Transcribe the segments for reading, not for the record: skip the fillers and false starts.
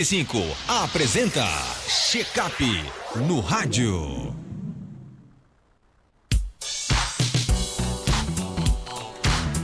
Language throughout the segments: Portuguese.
5 apresenta Check-up no rádio.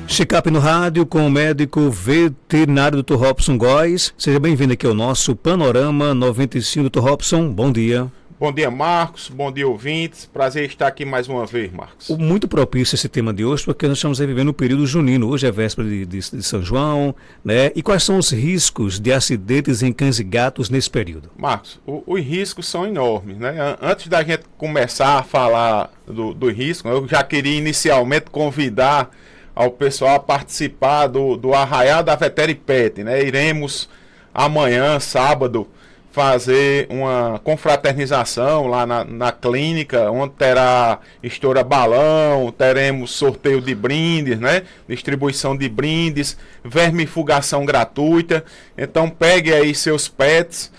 Check-up no rádio com o médico veterinário Dr. Robson Góes. Seja bem-vindo aqui ao nosso Panorama 95, Dr. Robson. Bom dia. Bom dia, Marcos. Bom dia, ouvintes. Prazer estar aqui mais uma vez, Marcos. Muito propício esse tema de hoje, porque nós estamos vivendo o período junino. Hoje é véspera de São João, né? E quais são os riscos de acidentes em cães e gatos nesse período? Marcos, os riscos são enormes, né? Antes da gente começar a falar do risco, eu já queria inicialmente convidar ao pessoal a participar do Arraial da Veteripet, né? Iremos amanhã, sábado, fazer uma confraternização lá na clínica, onde terá estoura balão, teremos sorteio de brindes, né? Distribuição de brindes, vermifugação gratuita. Então pegue aí seus pets,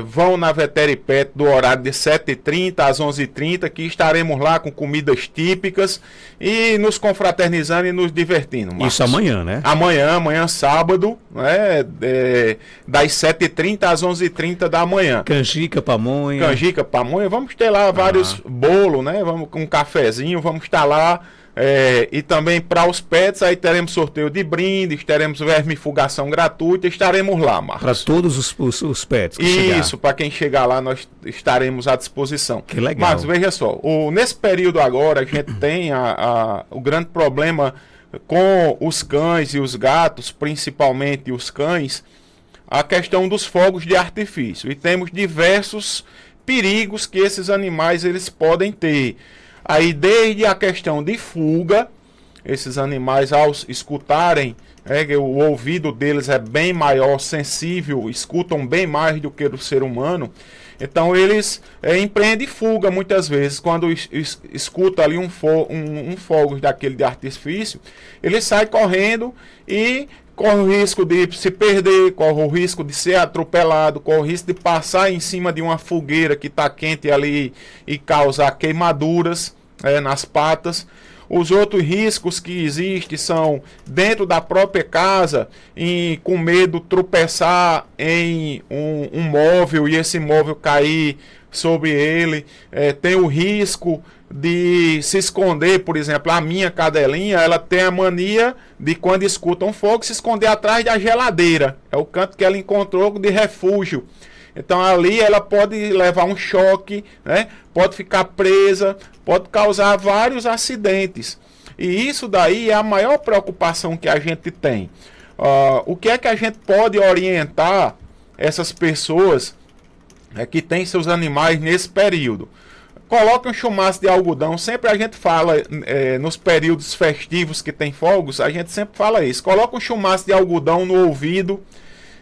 vão na Veteripet do horário de 7h30 às 11h30, que estaremos lá com comidas típicas e nos confraternizando e nos divertindo. Marcos. Isso amanhã, né? Amanhã sábado, né? Das 7h30 às 11h30 da manhã. Canjica, pamonha. Vamos ter lá vários bolos, né? Vamos com um cafezinho, vamos estar lá. E também para os pets, aí teremos sorteio de brindes, teremos vermifugação gratuita, estaremos lá, Marcos. Para todos os pets que Isso, para quem chegar lá, nós estaremos à disposição. Que legal. Mas veja só, nesse período agora, a gente tem o grande problema com os cães e os gatos, principalmente os cães, a questão dos fogos de artifício. E temos diversos perigos que esses animais eles podem ter. Aí desde a questão de fuga, esses animais ao escutarem, o ouvido deles é bem maior, sensível, escutam bem mais do que o ser humano. Então eles empreendem fuga muitas vezes. Quando escuta ali um fogo daquele de artifício, ele sai correndo e corre o risco de se perder, corre o risco de ser atropelado, corre o risco de passar em cima de uma fogueira que está quente ali e causar queimaduras nas patas. Os outros riscos que existem são dentro da própria casa, com medo de tropeçar em um móvel e esse móvel cair sobre ele. Tem o risco de se esconder, por exemplo, a minha cadelinha, ela tem a mania de, quando escuta um fogo, se esconder atrás da geladeira. É o canto que ela encontrou de refúgio. Então ali ela pode levar um choque, né? Pode ficar presa, pode causar vários acidentes. E isso daí é a maior preocupação que a gente tem. O que é que a gente pode orientar essas pessoas que têm seus animais nesse período? Coloque um chumaço de algodão. Sempre a gente fala, nos períodos festivos que tem fogos, a gente sempre fala isso. Coloque um chumaço de algodão no ouvido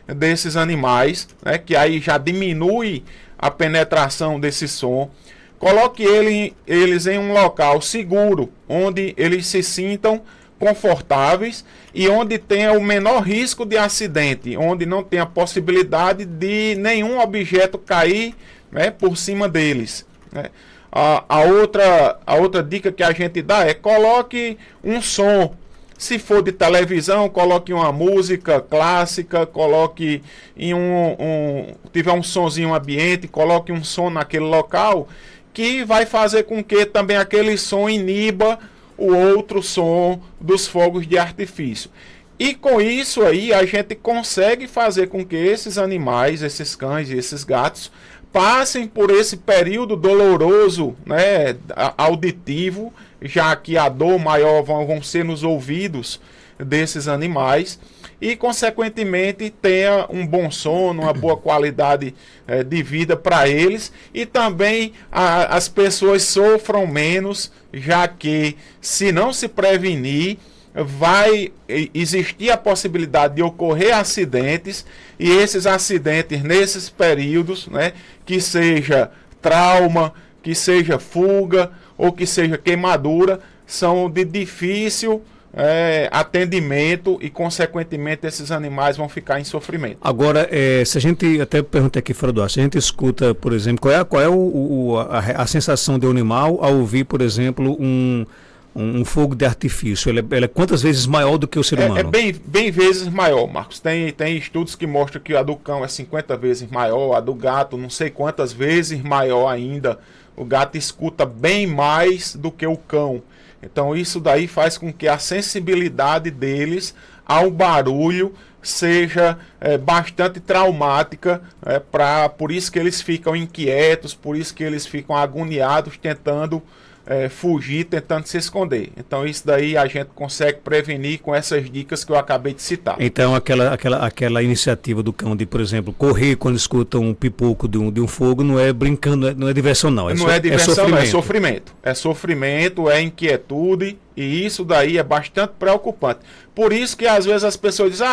desses animais, né, que aí já diminui a penetração desse som. Coloque eles em um local seguro, onde eles se sintam confortáveis e onde tenha o menor risco de acidente, onde não tenha possibilidade de nenhum objeto cair, né, por cima deles, né. A outra dica que a gente dá é: coloque um som. Se for de televisão, coloque uma música clássica, coloque tiver um sonzinho ambiente, coloque um som naquele local, que vai fazer com que também aquele som iniba o outro som dos fogos de artifício. E com isso aí a gente consegue fazer com que esses animais, esses cães e esses gatos, passem por esse período doloroso, né, auditivo, já que a dor maior vão ser nos ouvidos desses animais, e consequentemente tenha um bom sono, uma boa qualidade de vida para eles, e também as pessoas sofram menos, já que, se não se prevenir, vai existir a possibilidade de ocorrer acidentes, e esses acidentes nesses períodos, né, que seja trauma, que seja fuga ou que seja queimadura, são de difícil atendimento e, consequentemente, esses animais vão ficar em sofrimento. Agora, se a gente, até perguntei aqui fora do ar, se a gente escuta, por exemplo, qual é a sensação do animal ao ouvir, por exemplo, um fogo de artifício, ele é quantas vezes maior do que o ser humano? É bem vezes maior, Marcos. Tem estudos que mostram que a do cão é 50 vezes maior, a do gato não sei quantas vezes maior ainda. O gato escuta bem mais do que o cão. Então isso daí faz com que a sensibilidade deles ao barulho seja bastante traumática, por isso que eles ficam inquietos, por isso que eles ficam agoniados, tentando fugir, tentando se esconder. Então isso daí a gente consegue prevenir com essas dicas que eu acabei de citar. Então aquela iniciativa do cão de, por exemplo, correr quando escuta um pipoco de um fogo não é brincando, não é diversão não. Não é diversão, não, é sofrimento. É sofrimento, é inquietude, e isso daí é bastante preocupante. Por isso que às vezes as pessoas dizem,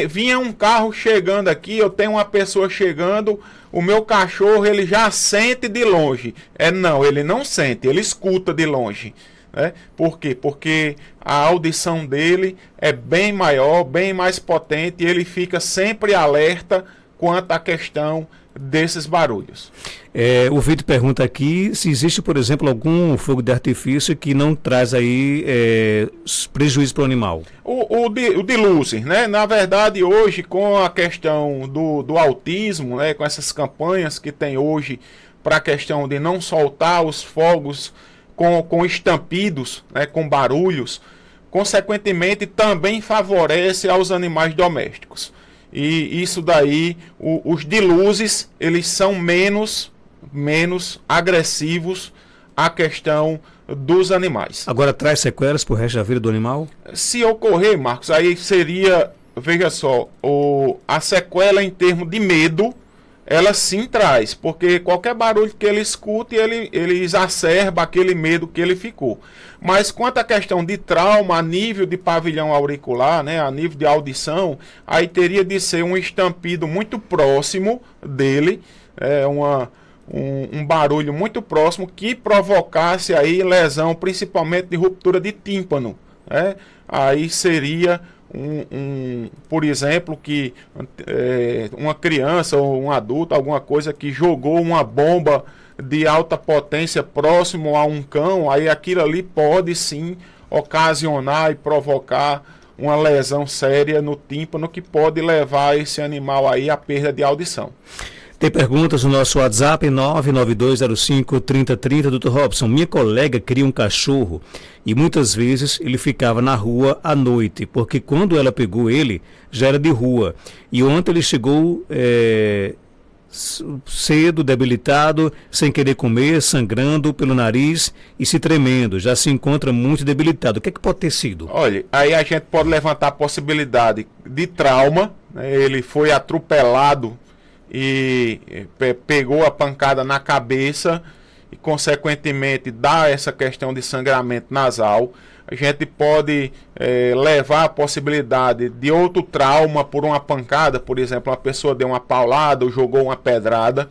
vinha um carro chegando aqui, eu tenho uma pessoa chegando, o meu cachorro ele já sente de longe. Não, ele não sente, ele escuta de longe. Por quê? Porque a audição dele é bem maior, bem mais potente, e ele fica sempre alerta quanto à questão desses barulhos. O Vitor pergunta aqui se existe, por exemplo, algum fogo de artifício que não traz aí prejuízo para o animal. O de luzes, né? Na verdade, hoje, com a questão do autismo, né? Com essas campanhas que tem hoje para a questão de não soltar os fogos com estampidos, né? Com barulhos, consequentemente também favorece aos animais domésticos. E isso daí, os de luzes, eles são menos agressivos à questão dos animais. Agora traz sequelas para o resto da vida do animal? Se ocorrer, Marcos, aí seria, veja só, a sequela em termos de medo, ela sim traz, porque qualquer barulho que ele escute, ele exacerba aquele medo que ele ficou. Mas quanto à questão de trauma a nível de pavilhão auricular, né, a nível de audição, aí teria de ser um estampido muito próximo dele, um barulho muito próximo que provocasse aí lesão, principalmente de ruptura de tímpano. Aí seria por exemplo, que uma criança ou um adulto, alguma coisa que jogou uma bomba de alta potência próximo a um cão, aí aquilo ali pode sim ocasionar e provocar uma lesão séria no tímpano que pode levar esse animal aí à perda de audição. Tem perguntas no nosso WhatsApp 992053030, Dr. Robson. Minha colega cria um cachorro e muitas vezes ele ficava na rua à noite, porque quando ela pegou ele, já era de rua. E ontem ele chegou cedo, debilitado, sem querer comer, sangrando pelo nariz e se tremendo. Já se encontra muito debilitado. O que é que pode ter sido? Olha, aí a gente pode levantar a possibilidade de trauma, né? Ele foi atropelado e pegou a pancada na cabeça e consequentemente dá essa questão de sangramento nasal. A gente pode levar a possibilidade de outro trauma por uma pancada, por exemplo, uma pessoa deu uma paulada ou jogou uma pedrada.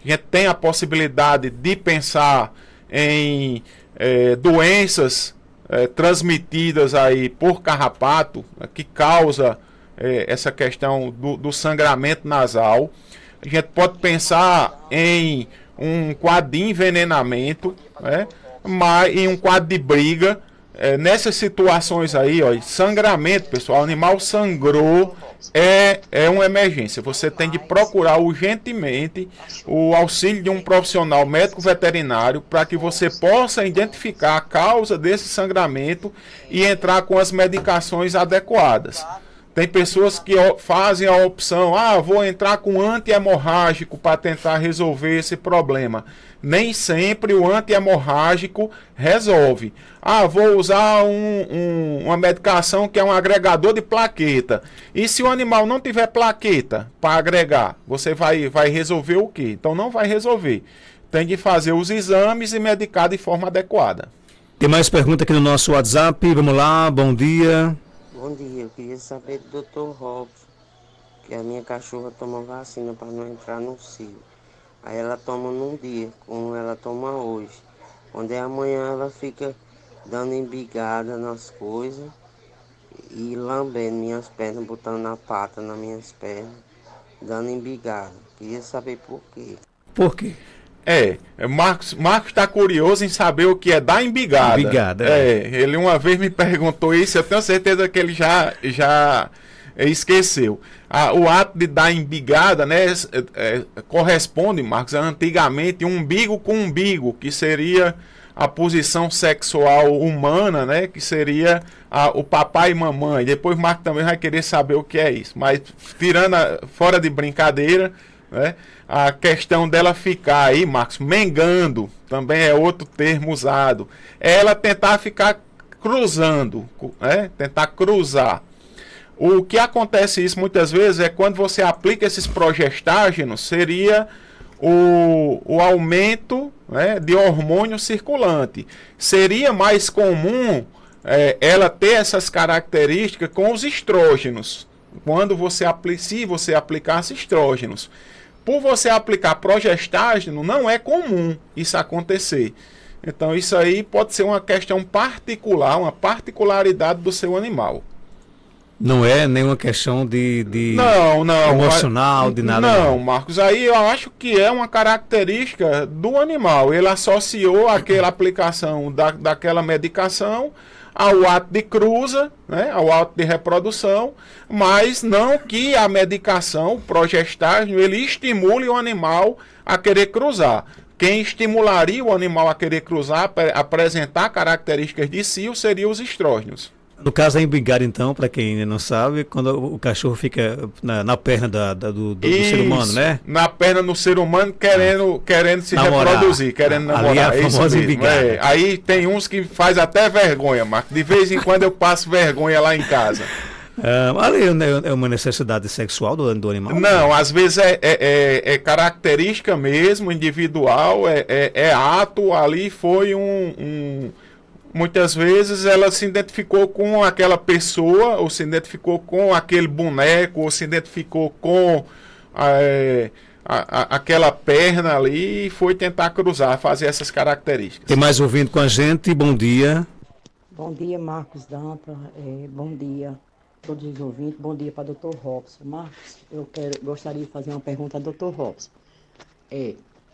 A gente tem a possibilidade de pensar em doenças transmitidas aí por carrapato, que causa essa questão do sangramento nasal. A gente pode pensar em um quadro de envenenamento, né? Mas em um quadro de briga. Nessas situações aí, sangramento, pessoal, o animal sangrou, é uma emergência. Você tem de procurar urgentemente o auxílio de um profissional médico veterinário para que você possa identificar a causa desse sangramento e entrar com as medicações adequadas. Tem pessoas que fazem a opção, vou entrar com anti-hemorrágico para tentar resolver esse problema. Nem sempre o anti-hemorrágico resolve. Vou usar uma medicação que é um agregador de plaqueta. E se o animal não tiver plaqueta para agregar, você vai resolver o quê? Então não vai resolver. Tem de fazer os exames e medicar de forma adequada. Tem mais pergunta aqui no nosso WhatsApp. Vamos lá, bom dia. Bom dia, eu queria saber do Dr. Robson, que a minha cachorra toma vacina para não entrar no cio. Aí ela toma num dia, como ela toma hoje. Quando é amanhã ela fica dando embigada nas coisas e lambendo minhas pernas, botando na pata nas minhas pernas, dando embigada. Queria saber por quê. Por quê? Marcos está curioso em saber o que é dar embigada. Embigada, ele uma vez me perguntou isso, eu tenho certeza que ele já esqueceu. O ato de dar embigada, né, corresponde, Marcos, a antigamente um umbigo com umbigo, que seria a posição sexual humana, né, que seria o papai e mamãe. Depois o Marcos também vai querer saber o que é isso. Mas tirando fora de brincadeira, né, a questão dela ficar aí, Marcos, mengando, também é outro termo usado. É ela tentar ficar cruzando, né, tentar cruzar. O que acontece isso muitas vezes é quando você aplica esses progestágenos, seria o aumento, né, de hormônio circulante. Seria mais comum ela ter essas características com os estrógenos, quando se você aplicasse estrógenos. Por você aplicar progestágeno, não é comum isso acontecer. Então isso aí pode ser uma questão particular, uma particularidade do seu animal. Não é nenhuma questão de não, emocional, de nada. Não, Marcos, aí eu acho que é uma característica do animal. Ele associou aquela aplicação daquela medicação ao ato de cruza, né, ao ato de reprodução, mas não que a medicação, o progestágeno, ele estimule o animal a querer cruzar. Quem estimularia o animal a querer cruzar, apresentar características de cio, seriam os estrógenos. No caso, a embigada, então, para quem ainda não sabe, quando o cachorro fica na perna do ser humano, né? Na perna do ser humano, querendo se reproduzir, querendo namorar. Ali é a famosa embigada. Aí tem uns que faz até vergonha, Marco. De vez em quando eu passo vergonha lá em casa. Ali é uma necessidade sexual do animal? Não, às vezes é característica mesmo, individual, é ato, ali foi muitas vezes ela se identificou com aquela pessoa, ou se identificou com aquele boneco, ou se identificou com aquela perna ali e foi tentar cruzar, fazer essas características. Tem mais ouvindo com a gente, bom dia. Bom dia, Marcos Dampa, bom dia a todos os ouvintes, bom dia para o Dr. Robson. Marcos, eu gostaria de fazer uma pergunta ao Dr. Robson.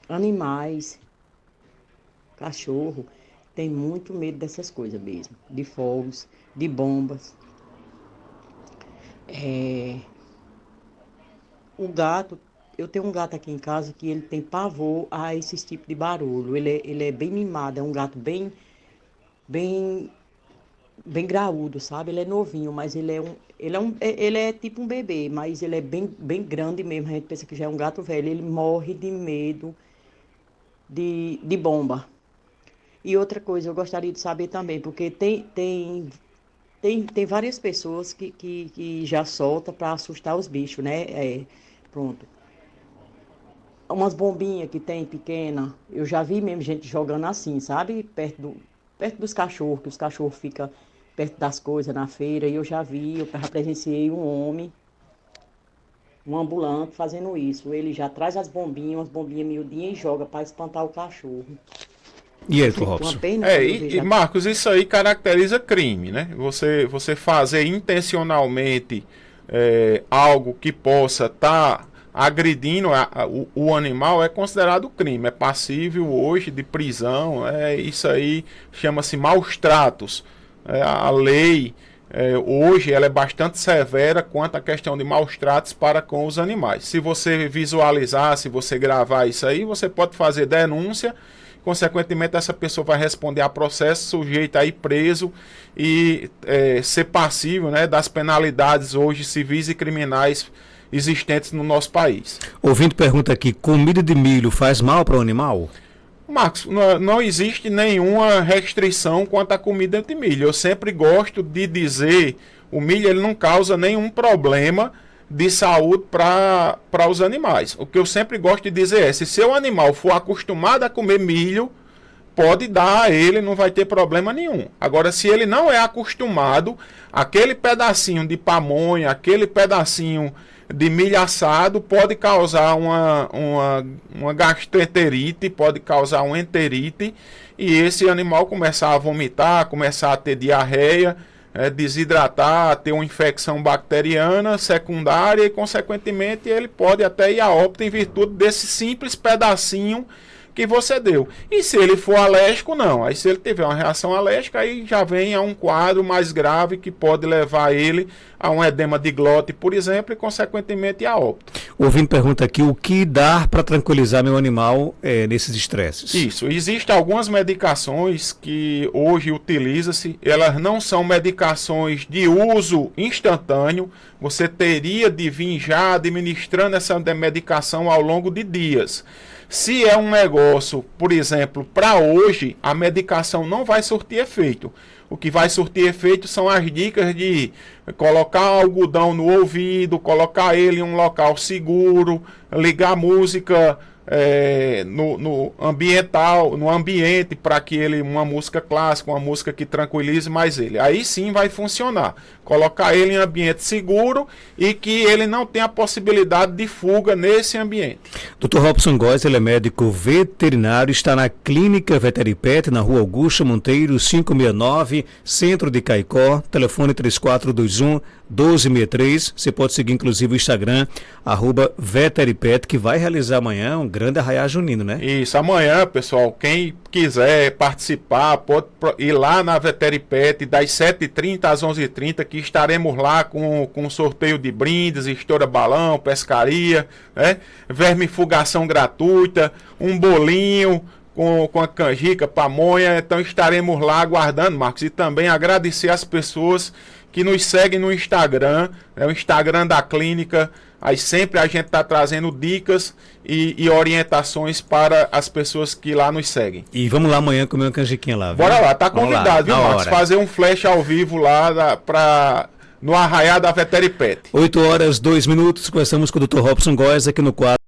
Animais, cachorro, tem muito medo dessas coisas mesmo, de fogos, de bombas. O gato, eu tenho um gato aqui em casa que ele tem pavor a esses tipos de barulho. Ele é bem mimado, é um gato bem graúdo, sabe? Ele é novinho, mas ele é tipo um bebê, mas ele é bem grande mesmo. A gente pensa que já é um gato velho. Ele morre de medo de bomba. E outra coisa, eu gostaria de saber também, porque tem várias pessoas que já soltam para assustar os bichos, né? Pronto. Umas bombinhas que tem pequena, eu já vi mesmo gente jogando assim, sabe? Perto dos cachorros, que os cachorros ficam perto das coisas na feira, e eu já presenciei um homem, um ambulante, fazendo isso. Ele já traz umas bombinhas miudinhas e joga para espantar o cachorro. E aí, Robson? E Marcos, isso aí caracteriza crime, né? Você fazer intencionalmente algo que possa estar agredindo o animal é considerado crime, é passível hoje de prisão, isso aí chama-se maus tratos. A lei hoje ela é bastante severa quanto à questão de maus tratos para com os animais. Se você visualizar, se você gravar isso aí, você pode fazer denúncia. Consequentemente, essa pessoa vai responder a processo, sujeita a ir preso e ser passível, né, das penalidades hoje civis e criminais existentes no nosso país. Ouvindo pergunta aqui, comida de milho faz mal para o animal? Marcos, não existe nenhuma restrição quanto à comida de milho. Eu sempre gosto de dizer, o milho ele não causa nenhum problema de saúde para os animais. O que eu sempre gosto de dizer é, se seu animal for acostumado a comer milho, pode dar a ele, não vai ter problema nenhum. Agora, se ele não é acostumado, aquele pedacinho de pamonha, aquele pedacinho de milho assado pode causar uma gastroenterite, pode causar uma enterite, e esse animal começar a vomitar, começar a ter diarreia, desidratar, ter uma infecção bacteriana secundária e, consequentemente, ele pode até ir a óbito em virtude desse simples pedacinho que você deu. E se ele for alérgico, não. Aí se ele tiver uma reação alérgica, aí já vem a um quadro mais grave que pode levar ele a um edema de glote, por exemplo, e consequentemente a óbito. O ouvinte pergunta aqui o que dar para tranquilizar meu animal nesses estresses. Isso, existem algumas medicações que hoje utiliza-se, elas não são medicações de uso instantâneo, você teria de vir já administrando essa medicação ao longo de dias. Se é um negócio, por exemplo, para hoje, a medicação não vai surtir efeito. O que vai surtir efeito são as dicas de colocar algodão no ouvido, colocar ele em um local seguro, ligar música no ambiente, para que ele, uma música clássica, uma música que tranquilize mais ele. Aí sim vai funcionar. Colocar ele em ambiente seguro e que ele não tenha a possibilidade de fuga nesse ambiente. Dr. Robson Góes, ele é médico veterinário, está na Clínica Veteripet, na Rua Augusta Monteiro, 569, Centro de Caicó, telefone 3421-1263. Você pode seguir inclusive o Instagram, @Veteripet, que vai realizar amanhã um grande arraiá junino, né? Isso, amanhã, pessoal, quem quiser participar, pode ir lá na Veteripet das 7h30 às 11h30, que estaremos lá com sorteio de brindes, estoura balão, pescaria, né? Vermifugação gratuita, um bolinho com a canjica, pamonha. Então estaremos lá aguardando, Marcos, e também agradecer as pessoas que nos seguem no Instagram, né? O Instagram da clínica. Aí sempre a gente está trazendo dicas e orientações para as pessoas que lá nos seguem. E vamos lá amanhã comer uma canjiquinha lá, viu? Bora lá, tá convidado, viu, Marcos? Fazer um flash ao vivo lá no arraiá da Veteripet. 8h02, conversamos com o Dr. Robson Góes aqui no quadro